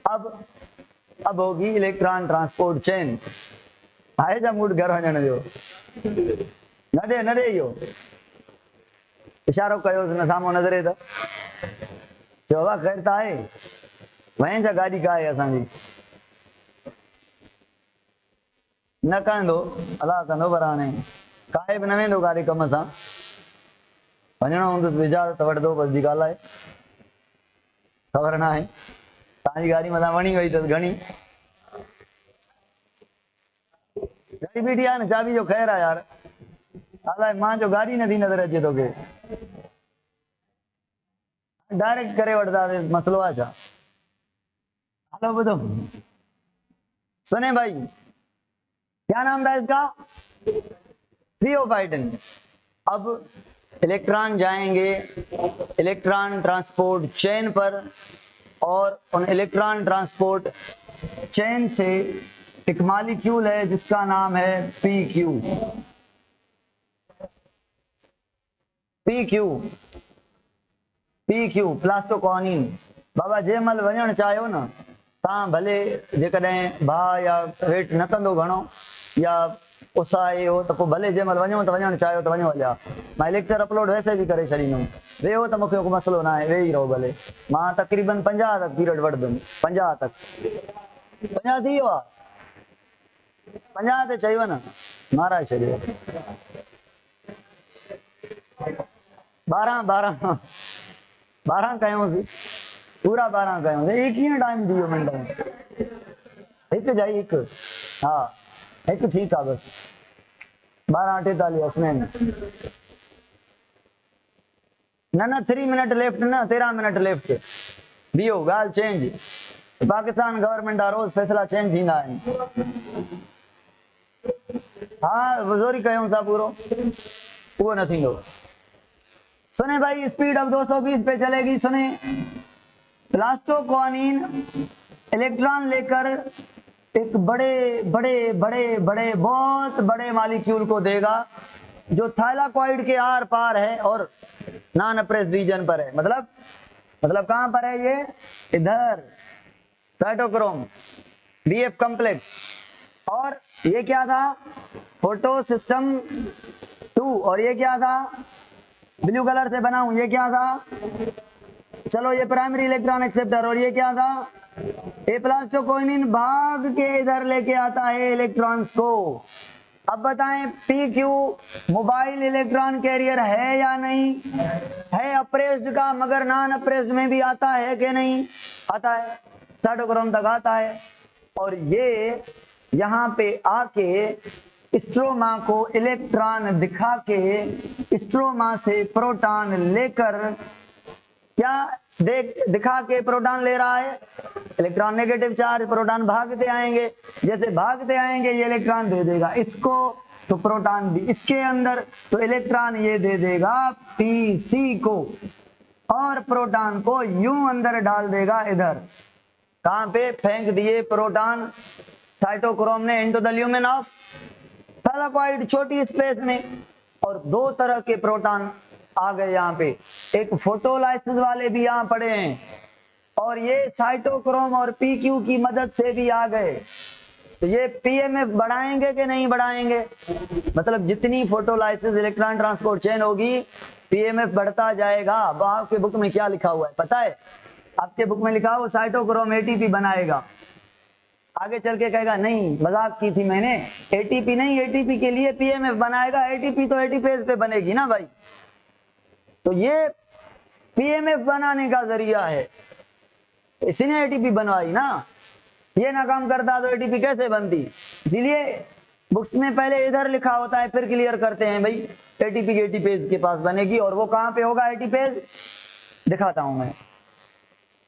अब होगी इलेक्ट्रॉन ट्रांसपोर्ट चेन। आए जा मूड घर वञण जो नडे इहो इशारो कयो न साम्हूं नज़रे त चयो वाह ख़ैर त आहे वहीं जा गाॾी का आहे असांजी न कंदो अलाह कंदो, पर हाणे काहे बि न वेंदो गाॾी कम सां, वञिणो हूंदुसि इजाज़त वठंदो, बस जी ॻाल्हि आहे, ख़बर न आहे तव्हांजी गाॾी मथां वणी वई अथसि घणी गाॾी बीठी आहे न, चाबी जो ख़ैर आहे यार, अलाए मां जो गाॾी नथी नज़र अचे तोखे, डायरेक्ट करे वठंदासीं, मसलो आहे छा। हेलो ॿुधो सुने भाई, क्या नाम था इसका, थियोफाइटिन। अब इलेक्ट्रॉन जाएंगे इलेक्ट्रॉन ट्रांसपोर्ट चेन पर, और उन इलेक्ट्रॉन ट्रांसपोर्ट चेन से एक मॉलिक्यूल है जिसका नाम है PQ। PQ प्लास्टोकॉनिन। बाबा जंहिंमहिल वञणु चाहियो न तव्हां भले जेकॾहिं भाउ या वेट न कंदो घणो या उस आहे हो त पोइ भले जंहिंमहिल वञो त वञणु चाहियो त वञो हलिया, मां लेक्चर अपलोड वैसे बि करे छॾींदुमि, वेहो त मूंखे को मसइलो न आहे, वेही रहो भले, मां तक़रीबन 50 तक पीरियड वठंदुमि, 50 तक 50 थी वियो आहे, 50 ते चयव न महाराज छॾियो, 12 कयोसीं, पूरा 12 कयोसीं, एक कीअं टाइम थी वियो मिंट में, हिकु जाई हिकु, हा हिकु ठीकु आहे बसि, 12:48 असमैन न 3 मिनट लेफ्ट न 13 मिनट लेफ्ट, बीहो ॻाल्हि चेंज, पाकिस्तान गवर्नमेंट जा रोज़ फैसला चेंज थींदा आहिनि, हा वज़ोरी कयूं था पूरो, उहो न थींदो। सुने भाई, स्पीड अब 220 पे चलेगी, सुने, प्लास्टोकॉनिन इलेक्ट्रॉन लेकर एक बड़े बहुत बड़े मॉलिक्यूल को देगा जो थाइलाकॉइड के आर पार है और नॉन अप्रेस रीजन पर है, मतलब कहां पर है ये, इधर साइटोक्रोम BF कॉम्प्लेक्स, और ये क्या था, फोटो सिस्टम 2, और ये क्या था, ब्लू कलर से बना हूं, ये क्या था, चलो ये प्राइमरी इलेक्ट्रॉन एक्सेप्टर, और ये क्या था, ये प्लास्टोकॉनिन भाग के इधर लेके आता है इलेक्ट्रॉन्स को। अब बताएं PQ मोबाइल इलेक्ट्रॉन कैरियर है या नहीं है, अप्रेस्ड का, मगर नॉन अप्रेस्ड में भी आता है कि नहीं, आता है, साइटोक्रोम तक आता है, और ये यहाँ पे आके स्ट्रोमा को इलेक्ट्रॉन दिखा के स्ट्रोमा से प्रोटॉन लेकर, क्या दिखा के प्रोटॉन ले रहा है, इलेक्ट्रॉन नेगेटिव चार्ज, प्रोटॉन भागते आएंगे, जैसे भागते आएंगे ये इलेक्ट्रॉन दे देगा इसको, तो प्रोटॉन भी इसके अंदर, तो इलेक्ट्रॉन ये दे देगा PC को, और प्रोटॉन को यूं अंदर डाल देगा इधर, कहां पे फेंक दिए प्रोटॉन साइटोक्रोम ने into the lumen of thylakoid, छोटी स्पेस में, और 2 तरह के प्रोटॉन आ गए यहाँ पे, एक फोटोलाइसिस वाले भी यहाँ पड़े हैं, और ये साइटोक्रोम और PQ की मदद से भी आ गए, तो ये PMF बढ़ाएंगे कि नहीं बढ़ाएंगे, मतलब जितनी फोटोलाइसिस इलेक्ट्रॉन ट्रांसपोर्ट चेन होगी PMF बढ़ता जाएगा। अब आपके बुक में क्या लिखा हुआ है पता है, आपके बुक में लिखा हुआ साइटोक्रोम ATP बनाएगा, आगे चल के कहेगा नहीं मजाक की थी मैंने, ATP नहीं, ATP के लिए PMF बनाएगा, ATP तो एटीपेज पे बनेगी ना भाई, तो ये PMF बनाने का जरिया है, इसने ATP बनवाई ना, ये ना काम करता तो ATP कैसे बनती, इसीलिए बुक्स में पहले इधर लिखा होता है फिर क्लियर करते हैं भाई ATP के एटीपेज के पास बनेगी, और वो कहां पे होगा एटीपेज, दिखाता हूं मैं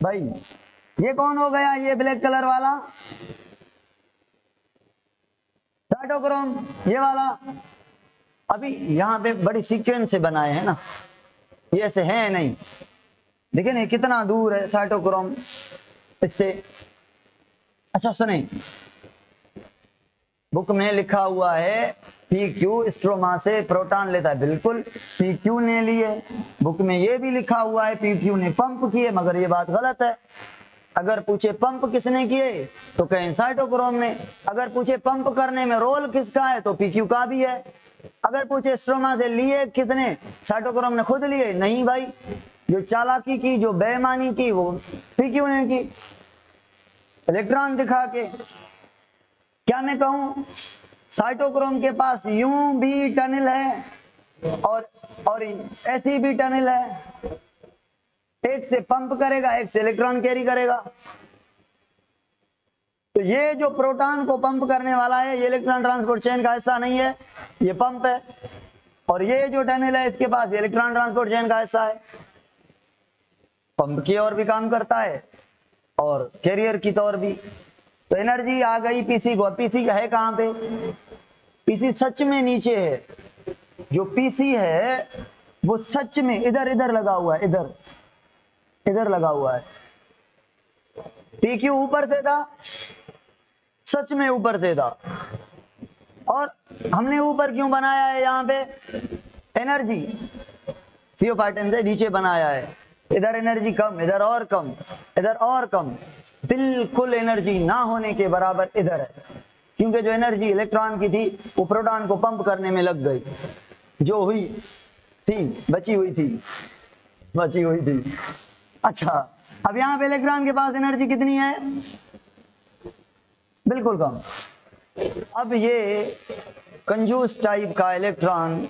भाई, ये कौन हो गया, ये ब्लैक कलर वाला साइटोक्रोम, ये वाला अभी यहाँ पे बड़ी सीक्वेंस से बनाए हैं ना, ये ऐसे हैं नहीं। देखिए ना कितना दूर है साइटोक्रोम इससे। अच्छा सुने, बुक में लिखा हुआ है PQ स्ट्रोमा से प्रोटॉन लेता है, बिल्कुल PQ ने लिए। बुक में ये भी लिखा हुआ है PQ ने पंप किए, मगर ये बात गलत है। अगर पूछे पंप किसने किए तो कहें साइटोक्रोम ने। अगर पूछे पंप करने में रोल किसका है तो PQ का भी है। अगर पूछे स्ट्रोमा से लिए किसने, साइटोक्रोम ने खुद लिए, नहीं भाई, जो चालाकी की, जो बेईमानी की, वो PQ ने की, इलेक्ट्रॉन दिखा के। क्या मैं कहूं, साइटोक्रोम के पास यूं भी टनल है और ऐसी भी टनल है। एक से पंप करेगा, एक से इलेक्ट्रॉन कैरी करेगा। तो ये जो प्रोटॉन को पंप करने वाला है, ये इलेक्ट्रॉन ट्रांसपोर्ट चेन का हिस्सा नहीं है, ये पंप है। और ये जो टनल है इसके पास, ये इलेक्ट्रॉन ट्रांसपोर्ट चेन का हिस्सा है, पंप की ओर भी काम करता है और कैरियर की तौर भी। तो एनर्जी आ गई पीसी को। पीसी है कहां पे, पीसी सच में नीचे है। जो पीसी है वो सच में इधर इधर लगा हुआ है, इधर इधर लगा हुआ है। PQ ऊपर से था, सच में ऊपर से था। और हमने ऊपर क्यों बनाया है, यहाँ पे एनर्जी CO5 से नीचे बनाया है। इधर एनर्जी कम, इधर और कम, इधर और कम, बिल्कुल एनर्जी ना होने के बराबर इधर है। क्योंकि जो एनर्जी इलेक्ट्रॉन की थी वो प्रोटॉन को पंप करने में लग गई, जो हुई थी, बची हुई थी। अच्छा, अब यहाँ पे इलेक्ट्रॉन के पास एनर्जी कितनी है, बिल्कुल कम। अब ये कंजूस टाइप का इलेक्ट्रॉन,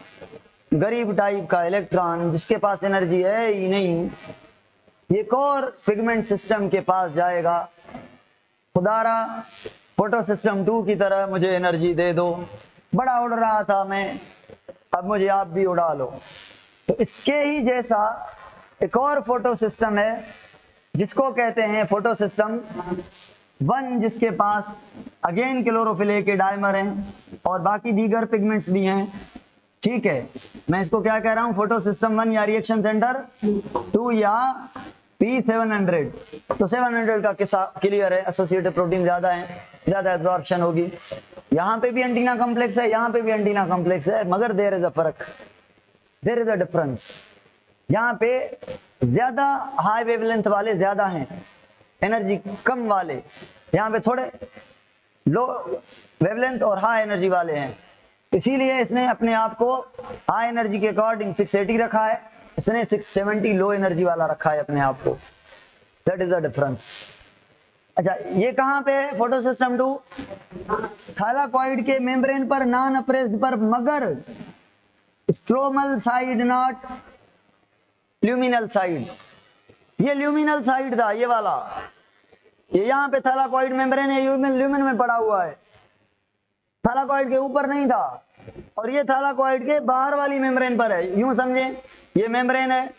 गरीब टाइप का इलेक्ट्रॉन जिसके पास एनर्जी है ही नहीं, एक और पिगमेंट सिस्टम के पास जाएगा, खुदारा फोटो सिस्टम 2 की तरह मुझे एनर्जी दे दो, बड़ा उड़ रहा था मैं, अब मुझे आप भी उड़ा लो। तो इसके ही जैसा एक और फोटो सिस्टम है जिसको कहते हैं फोटो सिस्टम 1, जिसके पास अगेन क्लोरोफिल ए के डायमर हैं और बाकी दीगर पिगमेंट्स भी हैं। ठीक है, मैं इसको क्या कह रहा हूं, फोटो सिस्टम 1 या रिएक्शन सेंटर 2 या P700। तो 700 का किस्सा क्लियर है, एसोसिएटेड प्रोटीन ज्यादा है, ज्यादा एब्जॉर्प्शन होगी। यहाँ पे भी एंटीना कॉम्प्लेक्स है, यहाँ पे भी एंटीना कॉम्प्लेक्स है, मगर देयर इज अ फर्क, देयर इज अ डिफरेंस। यहाँ पे ज्यादा हाई वेवलेंथ वाले ज्यादा हैं, एनर्जी कम वाले यहाँ पे थोड़े लो वेवलेंथ और हाई एनर्जी वाले हैं। इसीलिए इसने अपने आप को हाई एनर्जी के अकॉर्डिंग 680 रखा है, इसने 670 लो एनर्जी वाला रखा है अपने आप को। That is the difference. अच्छा, ये कहां पे है फोटो सिस्टम 2, थाइलाकॉइड के मेम्ब्रेन पर, नॉन अप्रेस्ड पर, मगर stromal side not luminal side. ये ल्यूमिनल साइड था ये वाला, ये यहाँ पे थाइलाकॉइड मेम्ब्रेन है, ल्यूमिन में पड़ा हुआ है, थाइलाकॉइड के ऊपर नहीं था। और ये थाइलाकॉइड के बाहर वाली मेम्ब्रेन पर है, यूं समझे, ये मेम्ब्रेन है,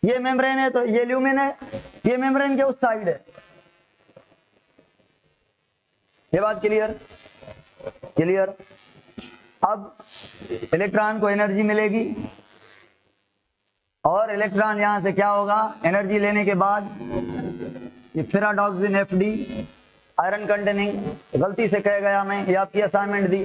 ये मेम्ब्रेन है, तो ये ल्यूमिन है, ये मेम्ब्रेन के उस साइड है। ये बात क्लियर, क्लियर। अब इलेक्ट्रॉन को एनर्जी मिलेगी और इलेक्ट्रॉन यहां से क्या होगा, एनर्जी लेने के बाद ये फेराडॉक्सिन FD आयरन कंटेनिंग, गलती से कह गया मैं, ये आपकी असाइनमेंट दी,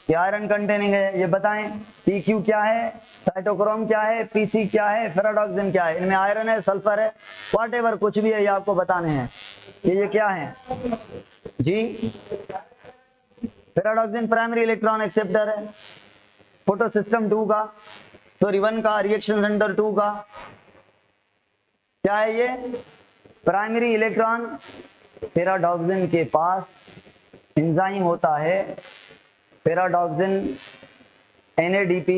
ये आयरन कंटेनिंग है। ये बताएं PQ क्या है, साइटोक्रोम क्या है, PC क्या है, फेराडॉक्सिन क्या है। इनमें आयरन है, सल्फर है, व्हाटएवर कुछ भी है, ये आपको बताने हैं। ये क्या है जी, फेराडॉक्सिन प्राइमरी इलेक्ट्रॉन एक्सेप्टर है फोटो सिस्टम 2 का, सॉरी 1 का, रिएक्शन सेंटर 2 का। क्या है ये, प्राइमरी इलेक्ट्रॉन। फेराडॉक्सिन के पास एंजाइम होता है फेराडॉक्सिन NADP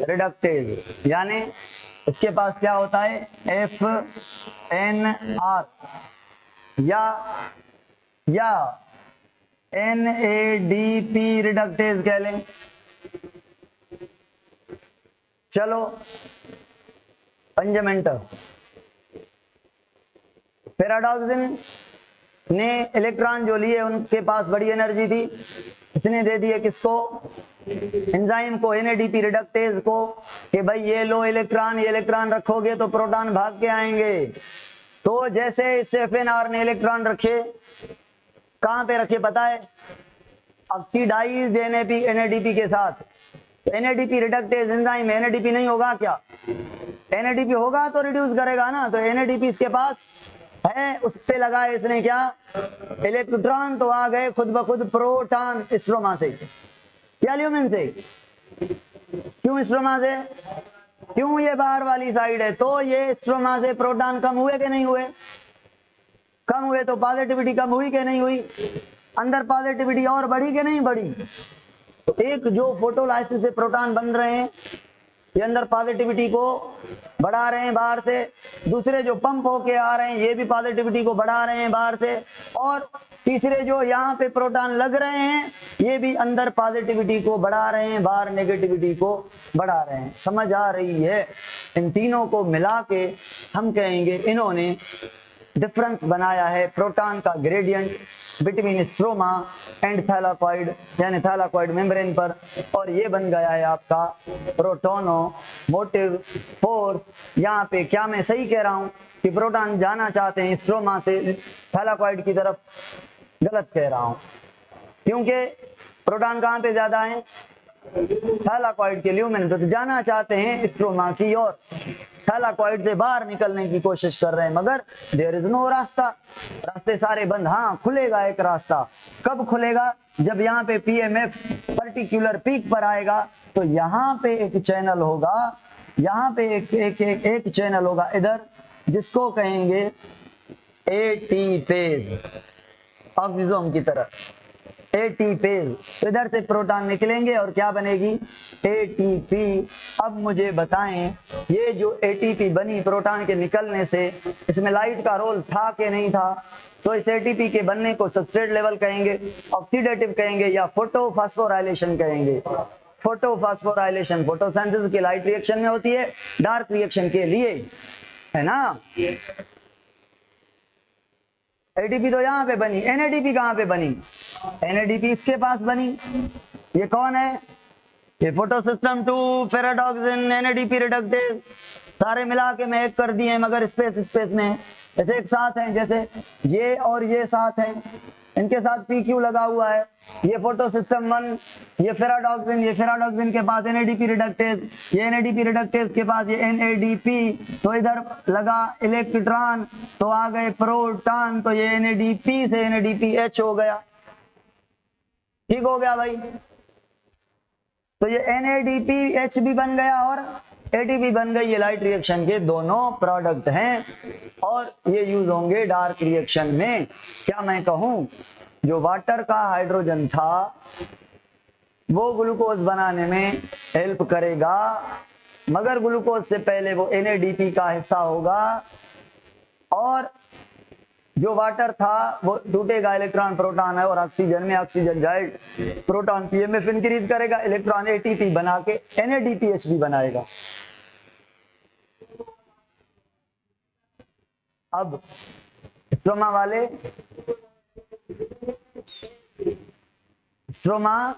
रिडक्टेज, यानी इसके पास क्या होता है FNR या NADP रिडक्टेज कह लें। चलो 5 मिनट, फेराडॉक्सिन ने इलेक्ट्रॉन जो लिए उनके पास बड़ी एनर्जी थी, इसने दे दिए किसको, एंजाइम को, NADP रिडक्टेज को, कि भाई ये लो इलेक्ट्रॉन, ये इलेक्ट्रॉन रखोगे तो प्रोटॉन भाग के आएंगे। तो जैसे इस FNR ने इलेक्ट्रॉन रखे, कहां पे रखे पता है, ऑक्सीडाइज्ड NADP के साथ। NADP रिडक्टेज एंजाइम, NADP नहीं होगा क्या, NADP होगा तो रिड्यूस करेगा ना, तो NADP इसके पास है, उस पे लगाए इसने क्या, इलेक्ट्रॉन, तो आ गए खुद ब खुद प्रोटॉन स्ट्रोमा से, क्या ल्यूमेन से, क्यों स्ट्रोमा से, क्यों ये बाहर वाली साइड है, तो ये स्ट्रोमा से प्रोटॉन कम हुए कि नहीं हुए, कम हुए, तो पॉजिटिविटी कम हुई कि नहीं हुई, अंदर पॉजिटिविटी और बढ़ी कि नहीं बढ़ी। तो एक जो फोटोलाइसिस से प्रोटॉन बन रहे हैं, ये अंदर पॉजिटिविटी को बढ़ा रहे हैं बाहर से, दूसरे जो पंप होके आ रहे हैं ये भी पॉजिटिविटी को बढ़ा रहे हैं बाहर से, और तीसरे जो यहाँ पे प्रोटॉन लग रहे हैं ये भी अंदर पॉजिटिविटी को बढ़ा रहे हैं, बाहर नेगेटिविटी को बढ़ा रहे हैं। समझ आ रही है, इन तीनों को मिला के हम कहेंगे इन्होंने डिफरेंस बनाया है प्रोटॉन का gradient between stroma and thylakoid, यानी थैलाकॉइड मेम्ब्रेन पर, और ये बन गया है आपका प्रोटोनो मोटिव फोर्स। यहाँ पे क्या मैं सही कह रहा हूँ कि प्रोटॉन जाना चाहते हैं स्ट्रोमा से थैलाकॉइड की तरफ, गलत कह रहा हूँ, क्योंकि प्रोटॉन कहाँ पे ज्यादा है, थैलाकॉइड के ल्यूमेन पे, तो जाना चाहते हैं स्ट्रोमा की ओर, थैलाकॉइड से बाहर निकलने की कोशिश कर रहे हैं, मगर देयर इज नो रास्ता, रास्ते सारे बंद। हाँ खुलेगा एक रास्ता, कब खुलेगा, जब यहाँ पे PMF पर्टिकुलर पीक पर आएगा, तो यहाँ पे एक चैनल होगा, यहाँ पे एक चैनल होगा इधर, जिसको कहेंगे AT फेज, ऑक्सीजोम की तरह AT फेज, तो इधर से प्रोटॉन निकलेंगे और क्या बनेगी, ATP। अब मुझे बताएं, ये जो ATP बनी प्रोटॉन के निकलने से, इसमें लाइट का रोल था कि नहीं था, तो इस ATP के बनने को सबस्ट्रेट लेवल कहेंगे, ऑक्सीडेटिव कहेंगे, या फोटोफॉस्फोराइलेशन कहेंगे। फोटोफॉस्फोराइलेशन फोटोसिंथेसिस की लाइट रिएक्शन में होती है, डार्क रिएक्शन के लिए, है ना। ATP तो यहाँ पे बनी, NADP कहाँ पे बनी, NADP इसके पास बनी, ये कौन है, ये फोटोसिस्टम 2 फेराडॉक्सिन NADP रिडक्टेज, सारे मिला के मैं एक कर दिए, मगर स्पेस में जैसे एक साथ हैं, जैसे ये और ये साथ हैं, इनके साथ PQ लगा हुआ है, ये फोटोसिस्टम 1, ये फेराडॉक्सिन के पास NADP रिडक्टेज, ये NADP रिडक्टेज के पास ये NADP, तो इधर लगा इलेक्ट्रॉन, तो आ गए प्रोटॉन, तो ये NADP से NADPH हो गया, ठीक हो गया भाई। तो ये NADPH भी बन गया और ATP बन गई, ये लाइट रिएक्शन के दोनों प्रोडक्ट हैं, और ये यूज होंगे डार्क रिएक्शन में। क्या मैं कहूं, जो वाटर का हाइड्रोजन था वो ग्लूकोज बनाने में हेल्प करेगा, मगर ग्लूकोज से पहले वो NADP का हिस्सा होगा, और जो वाटर था वो टूटेगा, इलेक्ट्रॉन प्रोटॉन है, और ऑक्सीजन में ऑक्सीजन जाएगा, प्रोटॉन PMF इंक्रीज करेगा, इलेक्ट्रॉन ATP बना के NADPH भी बनाएगा। अब स्ट्रोमा वाले, स्ट्रोमा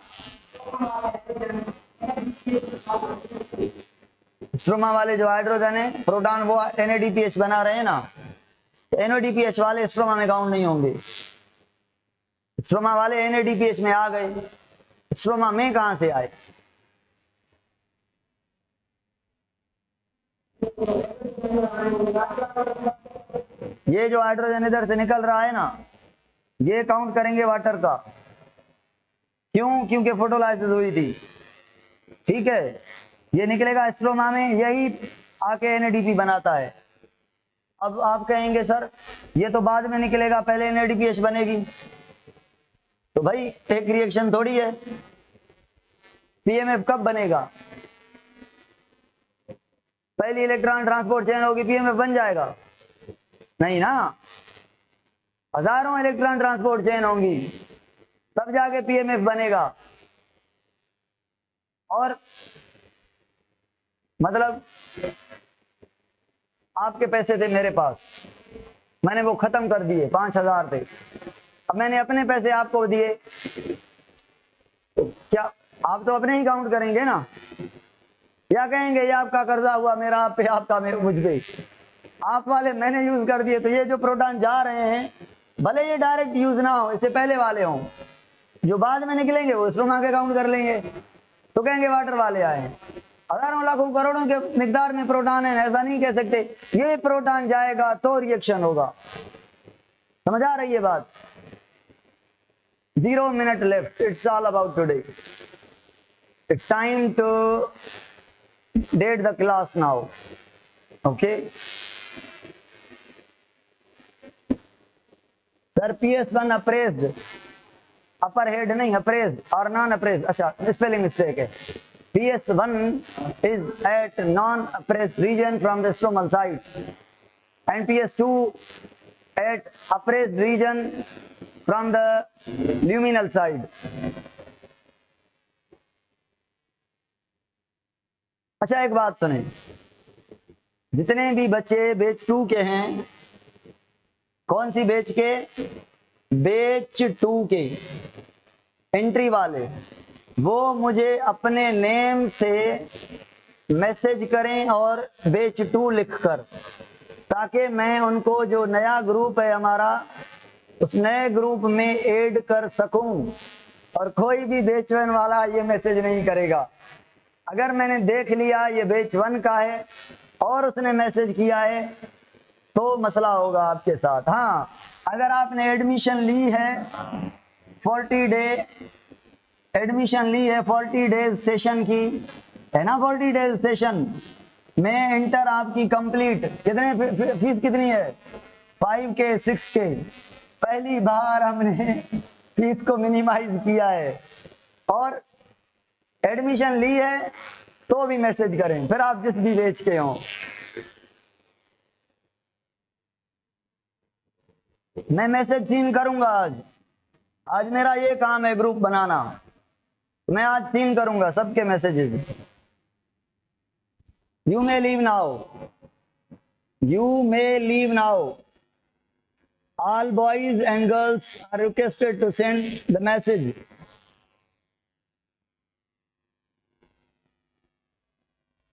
वाले जो हाइड्रोजन है प्रोटॉन, वो NADPH बना रहे हैं ना, NADPH वाले स्ट्रोमा में काउंट नहीं होंगे, स्ट्रोमा वाले NADPH में आ गए, स्ट्रोमा में कहां से आए, ये जो हाइड्रोजन इधर से निकल रहा है ना, ये काउंट करेंगे वाटर का, क्यों, क्योंकि फोटोलाइसिस हुई थी, ठीक है, ये निकलेगा स्ट्रोमा में, यही आके NADP बनाता है। अब आप कहेंगे सर ये तो बाद में निकलेगा, पहले NADPH बनेगी, तो भाई एक रिएक्शन थोड़ी है, PMF कब बनेगा, पहली इलेक्ट्रॉन ट्रांसपोर्ट चेन होगी, PMF बन जाएगा, नहीं ना, हजारों इलेक्ट्रॉन ट्रांसपोर्ट चेन होंगी, तब जाके PMF बनेगा। और मतलब आपके पैसे थे मेरे पास, मैंने वो खत्म कर दिए, 5,000 थे, अब मैंने अपने पैसे आपको दिए, क्या आप तो अपने ही काउंट करेंगे ना, या कहेंगे ये आपका कर्जा हुआ मेरा आप पे, आपका मेरे मुझ पे, आप वाले मैंने यूज कर दिए, तो ये जो प्रोटॉन जा रहे हैं भले ये डायरेक्ट यूज ना हो, इससे पहले वाले हों, जो बाद में निकलेंगे वो स्ट्रोम आके काउंट कर लेंगे, तो कहेंगे वाटर वाले आए हैं। हजारों लाखों करोड़ों के मिकदार में प्रोटॉन है, ऐसा नहीं कह सकते, ये प्रोटॉन जाएगा तो रिएक्शन होगा। समझ आ रही है बात? 0 minute left, it's all about today, it's time to date the class now, okay? Sir PS1 apprised, upper head नहीं अप्रेस्ड और नॉन अप्रेस्ड, अच्छा स्पेलिंग मिस्टेक है, PS1 is at non-appraised region from the stromal side and PS2 at appraised region from the luminal side. अच्छा एक बात सुने, जितने भी बच्चे बैच 2 के हैं, कौन सी बैच के? बैच 2 के एंट्री वाले, वो मुझे अपने नेम से मैसेज करें और बैच 2 लिखकर, ताकि मैं उनको जो नया ग्रुप है हमारा उस नए ग्रुप में ऐड कर सकूं, और कोई भी बैच 1 वाला ये मैसेज नहीं करेगा। अगर मैंने देख लिया ये बैच 1 का है और उसने मैसेज किया है तो मसला होगा आपके साथ। हाँ, अगर आपने एडमिशन ली है 40 डे एडमिशन ली है 40 डेज सेशन की, है ना, 40 डेज सेशन में इंटर आपकी कंप्लीट, कितने फीस कितनी है? 5K 6K। पहली बार हमने फीस को मिनिमाइज किया है और एडमिशन ली है तो भी मैसेज करें, फिर आप जिस भी बेच के हो। मैं मैसेज सीन करूंगा आज मेरा ये काम है ग्रुप बनाना, मैं आज सीन करूंगा सबके messages. You may leave now, you may leave now, all boys and girls are requested to send the message